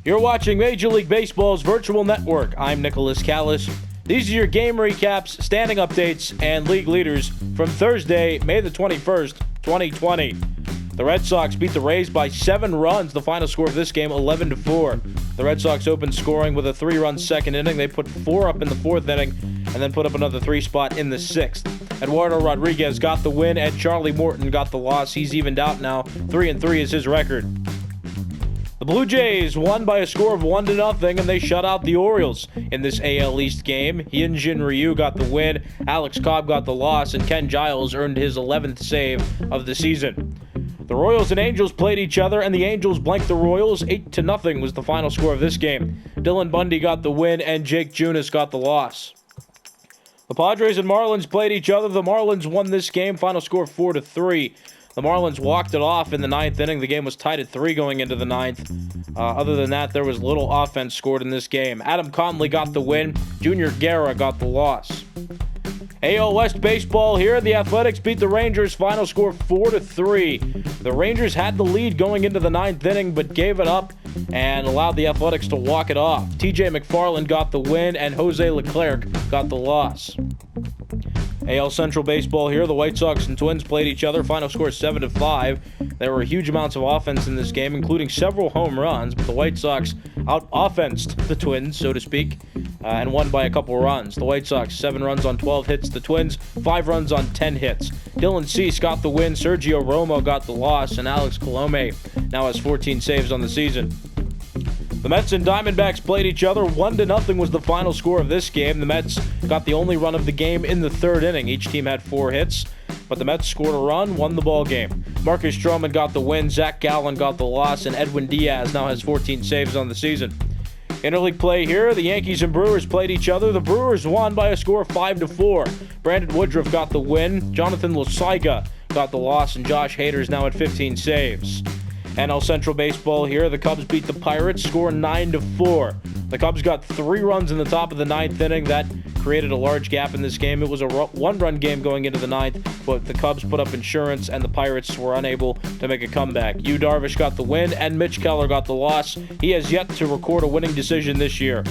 You're watching Major League Baseball's virtual network. I'm Nicholas Callis. These are your game recaps, standing updates, and league leaders from Thursday, May the 21st, 2020. The Red Sox beat the Rays by 7 runs. The final score of this game, 11-4. The Red Sox opened scoring with a 3-run second inning. They put 4 up in the 4th inning and then put up another 3 spot in the 6th. Eduardo Rodriguez got the win and Charlie Morton got the loss. He's evened out now. 3-3 is his record. The Blue Jays won by a score of 1-0, and they shut out the Orioles in this AL East game. Hyunjin Ryu got the win, Alex Cobb got the loss, and Ken Giles earned his 11th save of the season. The Royals and Angels played each other, and the Angels blanked the Royals. 8-0 was the final score of this game. Dylan Bundy got the win, and Jake Junis got the loss. The Padres and Marlins played each other. The Marlins won this game, final score 4-3. The Marlins walked it off in the 9th inning. The game was tied at 3 going into the 9th. Other than that, there was little offense scored in this game. Adam Conley got the win. Junior Guerra got the loss. AL West baseball here. The Athletics beat the Rangers. Final score 4-3. The Rangers had the lead going into the 9th inning, but gave it up and allowed the Athletics to walk it off. TJ McFarland got the win, and Jose Leclerc got the loss. AL Central baseball here. The White Sox and Twins played each other. Final score 7-5. There were huge amounts of offense in this game, including several home runs, but the White Sox out-offensed the Twins, so to speak, and won by a couple runs. The White Sox, 7 runs on 12 hits. The Twins, 5 runs on 10 hits. Dylan Cease got the win. Sergio Romo got the loss, and Alex Colome now has 14 saves on the season. The Mets and Diamondbacks played each other. 1-0 was the final score of this game. The Mets got the only run of the game in the 3rd inning. Each team had 4 hits, but the Mets scored a run, won the ball game. Marcus Stroman got the win, Zach Gallen got the loss, and Edwin Diaz now has 14 saves on the season. Interleague play here. The Yankees and Brewers played each other. The Brewers won by a score of 5-4. Brandon Woodruff got the win, Jonathan Loaiza got the loss, and Josh Hader's now at 15 saves. NL Central baseball here. The Cubs beat the Pirates, score 9-4. The Cubs got 3 runs in the top of the 9th inning. That created a large gap in this game. It was a 1-run game going into the 9th, but the Cubs put up insurance, and the Pirates were unable to make a comeback. Yu Darvish got the win, and Mitch Keller got the loss. He has yet to record a winning decision this year.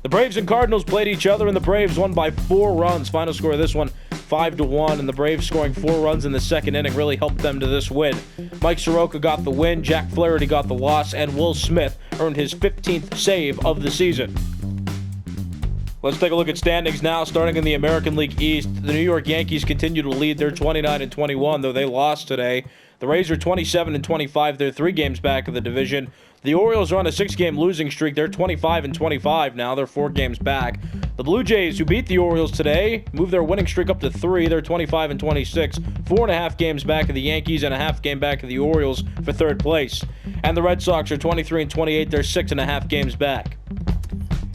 The Braves and Cardinals played each other, and the Braves won by 4 runs. Final score of this one, 5-1, and the Braves scoring 4 runs in the 2nd inning really helped them to this win. Mike Soroka got the win, Jack Flaherty got the loss, and Will Smith earned his 15th save of the season. Let's take a look at standings now, starting in the American League East. The New York Yankees continue to lead. They're 29-21, though they lost today. The Rays are 27-25. They're 3 games back of the division. The Orioles are on a 6-game losing streak. They're 25-25 now. They're 4 games back. The Blue Jays, who beat the Orioles today, move their winning streak up to 3. They're 25-26, 4.5 games back of the Yankees and a half game back of the Orioles for 3rd place. And the Red Sox are 23-28. They're 6.5 games back.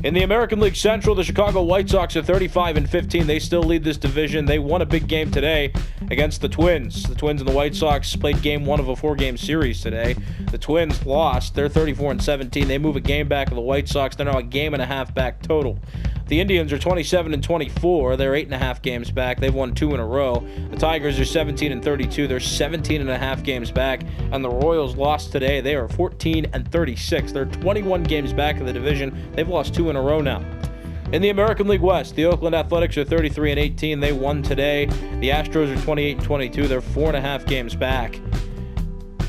In the American League Central, the Chicago White Sox are 35-15. They still lead this division. They won a big game today against the Twins. The Twins and the White Sox played game 1 of a 4-game series today. The Twins lost. They're 34-17. They move a game back of the White Sox. They're now a game and a half back total. The Indians are 27-24. They're 8.5 games back. They've won 2 in a row. The Tigers are 17-32. They're 17.5 games back. And the Royals lost today. They are 14-36. They're 21 games back of the division. They've lost 2 in a row now. In the American League West, the Oakland Athletics are 33-18. They won today. The Astros are 28-22. They're 4.5 games back.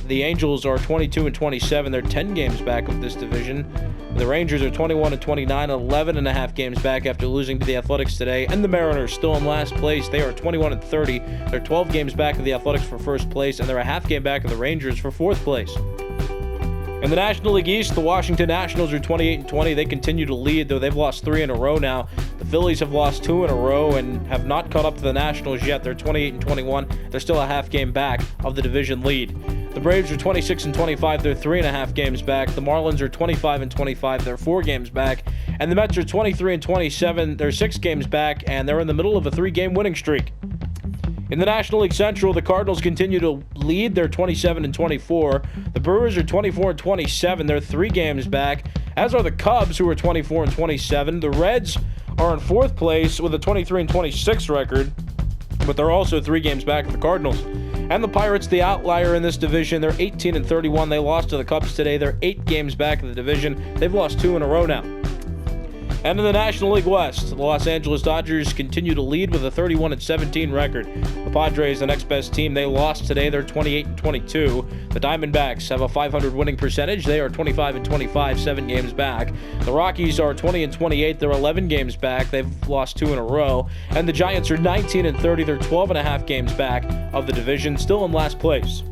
The Angels are 22-27. They're 10 games back of this division. The Rangers are 21-29, 11.5 games back after losing to the Athletics today. And the Mariners still in last place. They are 21-30. They're 12 games back of the Athletics for 1st place, and they're a half game back of the Rangers for 4th place. In the National League East, the Washington Nationals are 28-20. They continue to lead, though they've lost 3 in a row now. The Phillies have lost 2 in a row and have not caught up to the Nationals yet. They're 28-21. They're still a half game back of the division lead. The Braves are 26-25. They're 3.5 games back. The Marlins are 25-25. They're 4 games back. And the Mets are 23-27. They're 6 games back, and they're in the middle of a 3-game winning streak. In the National League Central, the Cardinals continue to lead. They're 27-24. The Brewers are 24-27. They're 3 games back, as are the Cubs, who are 24-27. The Reds are in 4th place with a 23-26 record, but they're also 3 games back of the Cardinals. And the Pirates, the outlier in this division, they're 18-31. They lost to the Cubs today. They're 8 games back in the division. They've lost 2 in a row now. And in the National League West, the Los Angeles Dodgers continue to lead with a 31-17 record. The Padres, the next best team, they lost today. They're 28-22. The Diamondbacks have a .500 winning percentage. They are 25-25, 7 games back. The Rockies are 20-28. They're 11 games back. They've lost 2 in a row. And the Giants are 19-30. They're 12.5 games back of the division, still in last place.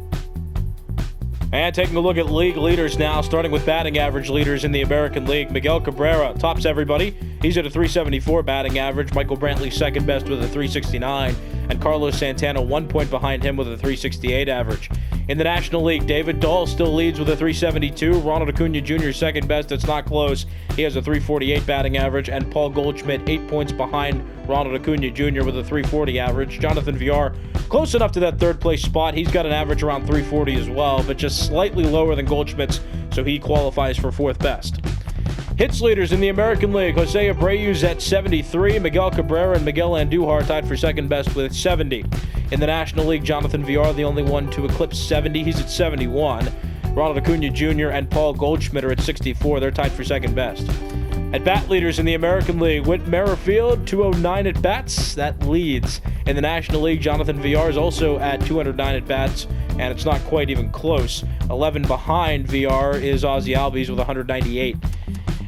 And taking a look at league leaders now, starting with batting average leaders in the American League. Miguel Cabrera tops everybody. He's at a .374 batting average. Michael Brantley second best with a .369. And Carlos Santana 1 point behind him with a .368 average. In the National League, David Dahl still leads with a .372. Ronald Acuna Jr. second best. It's not close. He has a .348 batting average. And Paul Goldschmidt 8 points behind Ronald Acuna Jr. with a .340 average. Jonathan Villar close enough to that third place spot. He's got an average around .340 as well, but just slightly lower than Goldschmidt's, so he qualifies for fourth best. Hits leaders in the American League, Jose Abreu's at 73. Miguel Cabrera and Miguel Andujar tied for second best with 70. In the National League, Jonathan Villar, the only one to eclipse 70. He's at 71. Ronald Acuna Jr. and Paul Goldschmidt are at 64. They're tied for second best. At bat leaders in the American League, Whit Merrifield, 209 at bats. That leads. In the National League, Jonathan Villar is also at 209 at bats, and it's not quite even close. 11 behind Villar is Ozzie Albies with 198.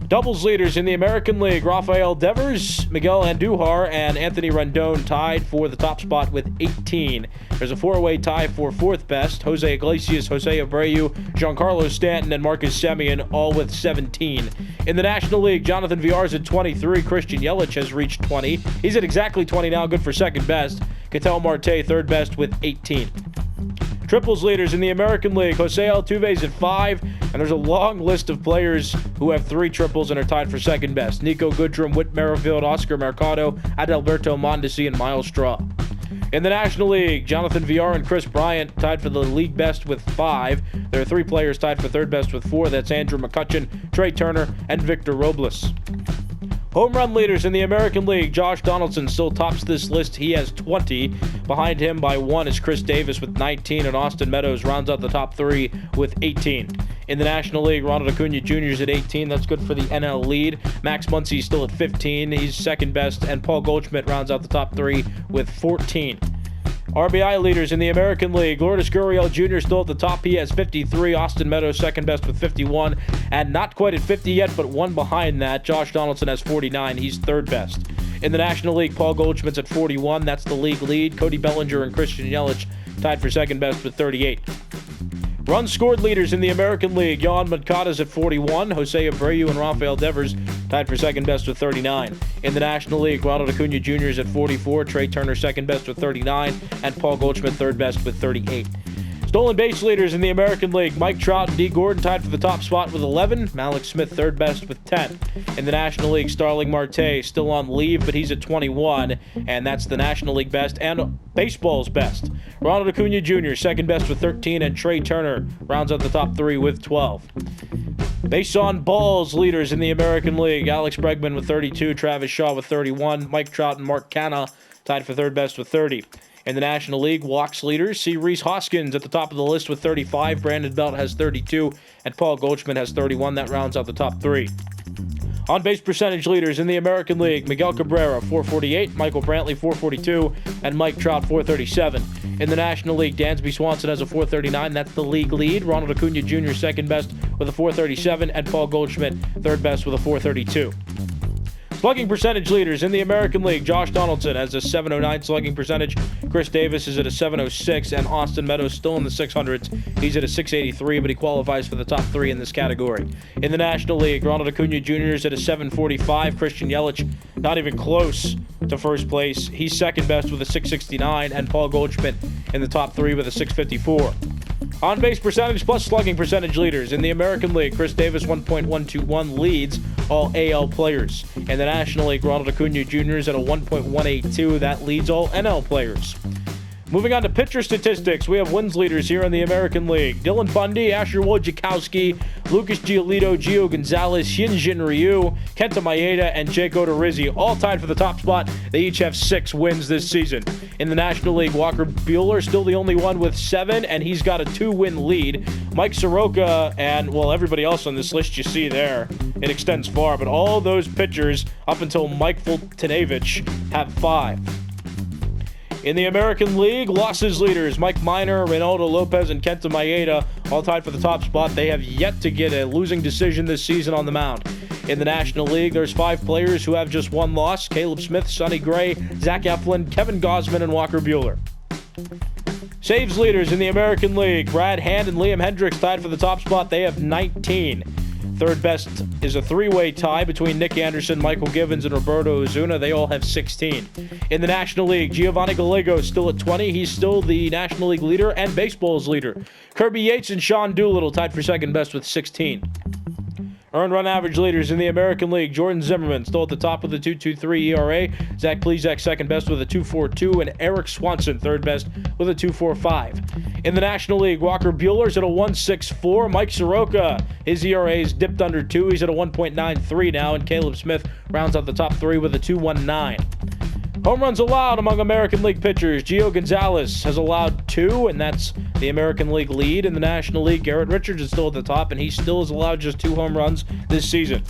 Doubles leaders in the American League, Rafael Devers, Miguel Andujar, and Anthony Rendon tied for the top spot with 18. There's a 4-way tie for fourth best. Jose Iglesias, Jose Abreu, Giancarlo Stanton, and Marcus Semien all with 17. In the National League, Jonathan Villar's at 23. Christian Yelich has reached 20. He's at exactly 20 now, good for second best. Ketel Marte, third best with 18. Triples leaders in the American League, Jose Altuve's at 5, and there's a long list of players who have 3 triples and are tied for second best. Nico Goodrum, Whit Merrifield, Oscar Mercado, Adalberto Mondesi, and Miles Straw. In the National League, Jonathan Villar and Chris Bryant tied for the league best with 5. There are 3 players tied for third best with 4. That's Andrew McCutchen, Trey Turner, and Victor Robles. Home run leaders in the American League, Josh Donaldson still tops this list. He has 20. Behind him by 1 is Chris Davis with 19, and Austin Meadows rounds out the top 3 with 18. In the National League, Ronald Acuna Jr. is at 18. That's good for the NL lead. Max Muncy still at 15. He's second best, and Paul Goldschmidt rounds out the top 3 with 14. RBI leaders in the American League, Lourdes Gurriel Jr. still at the top. He has 53. Austin Meadows second best with 51. And not quite at 50 yet, but 1 behind that. Josh Donaldson has 49. He's third best. In the National League, Paul Goldschmidt's at 41. That's the league lead. Cody Bellinger and Christian Yelich tied for second best with 38. Runs scored leaders in the American League, Yohan Moncada's at 41. Jose Abreu and Rafael Devers tied for second best with 39. In the National League, Ronald Acuna Jr. is at 44. Trey Turner second best with 39. And Paul Goldschmidt third best with 38. Stolen base leaders in the American League, Mike Trout and D. Gordon tied for the top spot with 11. Malik Smith third best with 10. In the National League, Starling Marte still on leave, but he's at 21, and that's the National League best and baseball's best. Ronald Acuna Jr. second best with 13, and Trey Turner rounds out the top 3 with 12. Base on balls leaders in the American League, Alex Bregman with 32, Travis Shaw with 31, Mike Trout and Mark Canha tied for third best with 30. In the National League, walks leaders, see Rhys Hoskins at the top of the list with 35. Brandon Belt has 32, and Paul Goldschmidt has 31. That rounds out the top 3. On-base percentage leaders in the American League, Miguel Cabrera, 448, Michael Brantley, 442, and Mike Trout, 437. In the National League, Dansby Swanson has a 439. That's the league lead. Ronald Acuna Jr. second best with a 437, and Paul Goldschmidt third best with a 432. Slugging percentage leaders in the American League, Josh Donaldson has a 709 slugging percentage. Chris Davis is at a 706, and Austin Meadows still in the 600s. He's at a 683, but he qualifies for the top 3 in this category. In the National League, Ronald Acuna Jr. is at a 745. Christian Yelich not even close to first place. He's second best with a 669, and Paul Goldschmidt in the top 3 with a 654. On-base percentage plus slugging percentage leaders in the American League, Chris Davis 1.121 leads all AL players. In the National League, Ronald Acuna Jr. is at a 1.182. That leads all NL players. Moving on to pitcher statistics, we have wins leaders here in the American League. Dylan Bundy, Asher Wojciechowski, Lucas Giolito, Gio Gonzalez, Hyunjin Ryu, Kenta Maeda, and Jake Odorizzi, all tied for the top spot. They each have 6 wins this season. In the National League, Walker Buehler still the only one with 7, and he's got a 2-win lead. Mike Soroka and, well, everybody else on this list you see there, it extends far, but all those pitchers up until Mike Fultonevich have 5. In the American League, losses leaders, Mike Minor, Reynaldo Lopez, and Kenta Maeda, all tied for the top spot. They have yet to get a losing decision this season on the mound. In the National League, there's 5 players who have just 1 loss: Caleb Smith, Sonny Gray, Zach Eflin, Kevin Gausman, and Walker Buehler. Saves leaders in the American League, Brad Hand and Liam Hendricks tied for the top spot. They have 19. Third best is a 3-way tie between Nick Anderson, Michael Givens, and Roberto Ozuna. They all have 16. In the National League, Giovanni Gallego is still at 20. He's still the National League leader and baseball's leader. Kirby Yates and Sean Doolittle tied for second best with 16. Earned run average leaders in the American League, Jordan Zimmerman still at the top with a 2.23 ERA, Zach Plesac second best with a 2.42, and Eric Swanson third best with a 2.45. In the National League, Walker Buehler's at a 1.64. Mike Soroka, his ERA's dipped under 2. He's at a 1.93 now, and Caleb Smith rounds out the top 3 with a 2.19. Home runs allowed among American League pitchers. Gio Gonzalez has allowed 2, and that's the American League lead. In the National League, Garrett Richards is still at the top, and he still has allowed just 2 home runs this season.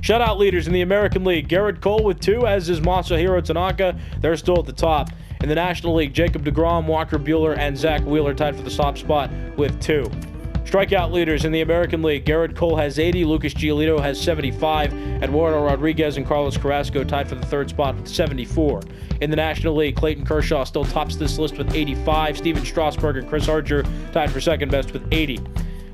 Shutout leaders in the American League, Garrett Cole with 2, as is Masahiro Tanaka. They're still at the top. In the National League, Jacob deGrom, Walker Buehler, and Zach Wheeler tied for the top spot with 2. Strikeout leaders in the American League, Garrett Cole has 80, Lucas Giolito has 75, Eduardo Rodriguez and Carlos Carrasco tied for the third spot with 74. In the National League, Clayton Kershaw still tops this list with 85, Steven Strasburg and Chris Archer tied for second best with 80.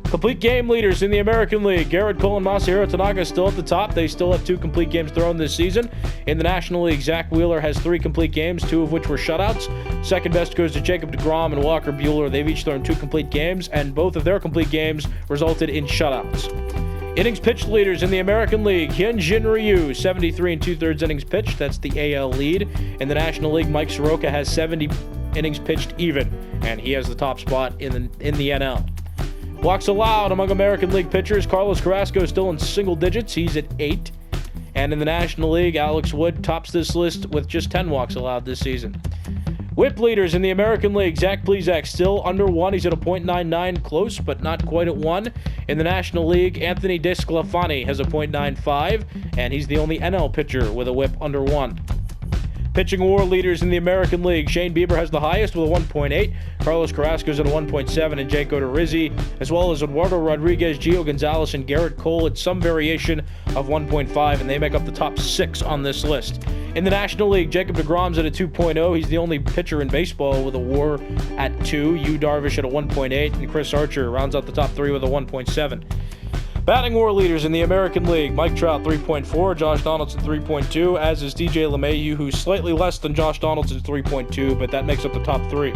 Complete game leaders in the American League, Garrett Cole and Masahiro Tanaka still at the top. They still have 2 complete games thrown this season. In the National League, Zach Wheeler has 3 complete games, 2 of which were shutouts. Second best goes to Jacob deGrom and Walker Buehler. They've each thrown 2 complete games, and both of their complete games resulted in shutouts. Innings pitched leaders in the American League, Hyunjin Ryu, 73 2/3 innings pitched. That's the AL lead. In the National League, Mike Soroka has 70 innings pitched even, and he has the top spot in the NL. Walks allowed among American League pitchers, Carlos Carrasco is still in single digits. He's at 8. And in the National League, Alex Wood tops this list with just 10 walks allowed this season. Whip leaders in the American League, Zach Plesac still under 1. He's at a .99, close but not quite at 1. In the National League, Anthony DeSclafani has a .95, and he's the only NL pitcher with a whip under 1. Pitching WAR leaders in the American League, Shane Bieber has the highest with a 1.8, Carlos Carrasco's at a 1.7, and Jake Odorizzi, as well as Eduardo Rodriguez, Gio Gonzalez, and Garrett Cole at some variation of 1.5, and they make up the top 6 on this list. In the National League, Jacob deGrom's at a 2.0. He's the only pitcher in baseball with a WAR at 2. Yu Darvish at a 1.8, and Chris Archer rounds out the top 3 with a 1.7. Batting WAR leaders in the American League, Mike Trout 3.4, Josh Donaldson 3.2, as is DJ LeMahieu, who's slightly less than Josh Donaldson's 3.2, but that makes up the top 3.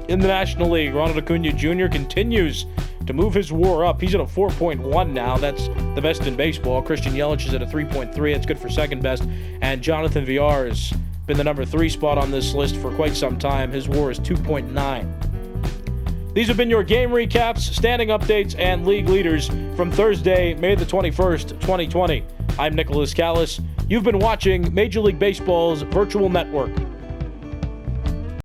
In the National League, Ronald Acuna Jr. continues to move his WAR up. He's at a 4.1 now. That's the best in baseball. Christian Yelich is at a 3.3. That's good for second best. And Jonathan Villar has been the number 3 spot on this list for quite some time. His WAR is 2.9. These have been your game recaps, standing updates, and league leaders from Thursday, May the 21st, 2020. I'm Nicholas Callis. You've been watching Major League Baseball's virtual network.